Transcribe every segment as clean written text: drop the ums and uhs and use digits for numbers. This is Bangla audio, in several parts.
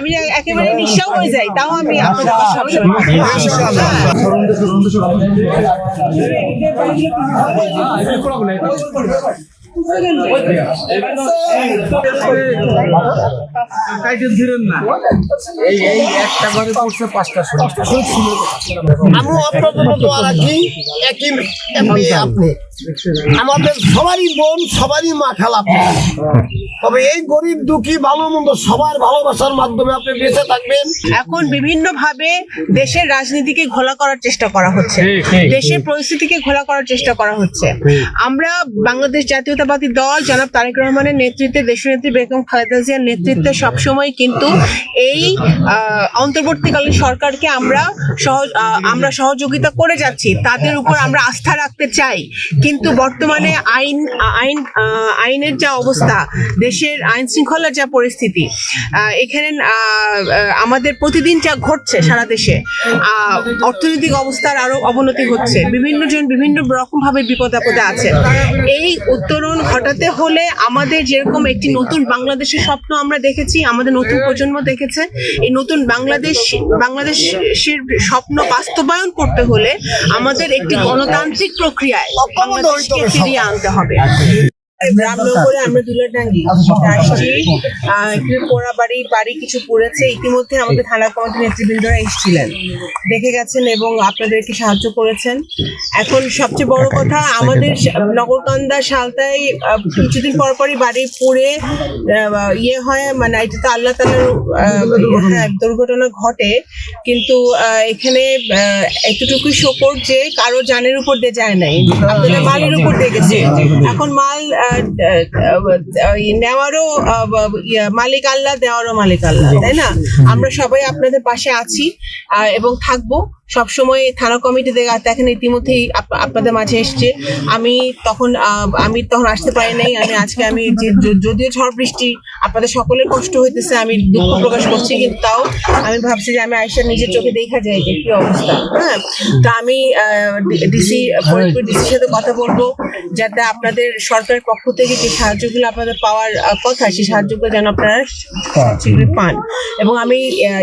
আমি একেবারে নিঃস্ব হয়ে যাই, তাও আমি আপনাদের সবসময় আমাদের সবারই বোন, সবারই মা খেলা। তবে এই গরিব দুঃখী ভালো মন্দ সবার ভালোবাসার মাধ্যমে আপনি বেঁচে থাকবেন। এখন বিভিন্ন ভাবে দেশের রাজনীতিকে ঘোলা করার চেষ্টা করা হচ্ছে, দেশের পরিস্থিতিকে ঘোলা করার চেষ্টা করা হচ্ছে। আমরা বাংলাদেশ জাতীয়তাবাদী দল জনাব তারেক রহমানের নেতৃত্বে, দেশনেত্রী বেগম খালেদা জিয়ার নেতৃত্বে সবসময় কিন্তু এই অন্তর্বর্তীকালীন সরকারকে আমরা সহযোগিতা করে যাচ্ছি, তাদের উপর আমরা আস্থা রাখতে চাই। কিন্তু বর্তমানে আইনের যা অবস্থা, দেশের আইন শৃঙ্খলার যা পরিস্থিতি, এখানে আমাদের প্রতিদিন যা ঘটছে সারা দেশে, অর্থনৈতিক অবস্থার আরো অবনতি হচ্ছে, বিভিন্ন জন বিভিন্ন রকম ভাবে বিপদ আপদে আছে। এই উত্তরণ ঘটাতে হলে আমাদের যেরকম একটি নতুন বাংলাদেশের স্বপ্ন আমরা দেখেছি, আমাদের নতুন প্রজন্ম দেখেছে, এই নতুন বাংলাদেশের স্বপ্ন বাস্তবায়ন করতে হলে আমাদের একটি গণতান্ত্রিক প্রক্রিয়ায় বাংলাদেশকে ফিরিয়ে আনতে হবে। রামনগরে আমরা দুলাডাঙ্গি আসছি, পোড়া বাড়ি কিছু পড়েছে। ইতিমধ্যে আমাদের থানা কমিটির নেতৃবৃন্দরা এসেছিলেন, দেখে গেছেন এবং আপনাদেরকে সাহায্য করেছেন। এখন সবচেয়ে বড় কথা, আমাদের নগরকান্দা সালতায় কিছুদিন পরপরই বাড়ি পড়ে হয়, মানে এটা তো আল্লাহ তাআলার দুর্ঘটনা ঘটে, কিন্তু এখানে এতটুকুই শোকর যে কারো জানের উপর দিয়ে যায় নাই, আপনাদের মালের উপর দিয়ে গেছে। এখন মাল নেওয়ারও মালিক আল্লাহ, দেওয়ারও মালিক আল্লাহ, তাই না? আমরা সবাই আপনাদের পাশে আছি এবং থাকবো সবসময়। থানা কমিটি দেখেন ইতিমধ্যেই আপনাদের মাঝে এসছে। আমি তখন আসতে পারি নাই। আমি যদিও ঝড় বৃষ্টি আপনাদের সকলের কষ্ট হইতেছে, আমি দুঃখ প্রকাশ করছি, কিন্তু তাও আমি ভাবছি যে আমি আয়েশা নিজের চোখে দেখা যায় যে কি অবস্থা। হ্যাঁ, তা আমি ফরিদপুর ডিসির সাথে কথা বলবো, যাতে আপনাদের সরকারের পক্ষ থেকে যে সাহায্যগুলো আপনাদের পাওয়ার কথা, সেই সাহায্যগুলো যেন আপনারা শীঘ্রই পান। এবং আমি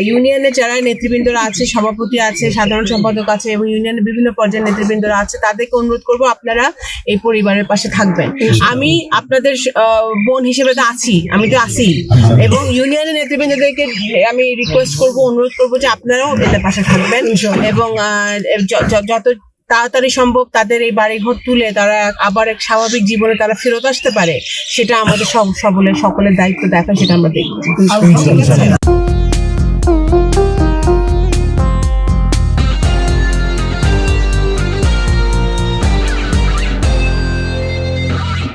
ইউনিয়নের যারা নেতৃবৃন্দরা আছে, সভাপতি আছে, সাধারণ সম্পাদক আছে এবং ইউনিয়নের বিভিন্ন পর্যায়ের নেতৃবৃন্দরা আছে, তাদেরকে অনুরোধ করবো আপনারা এই পরিবারের পাশে থাকবেন। আমি আপনাদের বোন হিসেবে তো আছি, আমি তো আছি, এবং ইউনিয়নের নেতৃবৃন্দদেরকে আমি রিকোয়েস্ট করবো, অনুরোধ করবো যে আপনারাও এদের পাশে থাকবেন এবং যত তাড়াতাড়ি সম্ভব তাদের এই বাড়িঘর তুলে তারা আবার এক স্বাভাবিক জীবনে তারা ফেরত আসতে পারে, সেটা আমাদের সকলের দায়িত্ব দেখা, সেটা আমরা দেখব।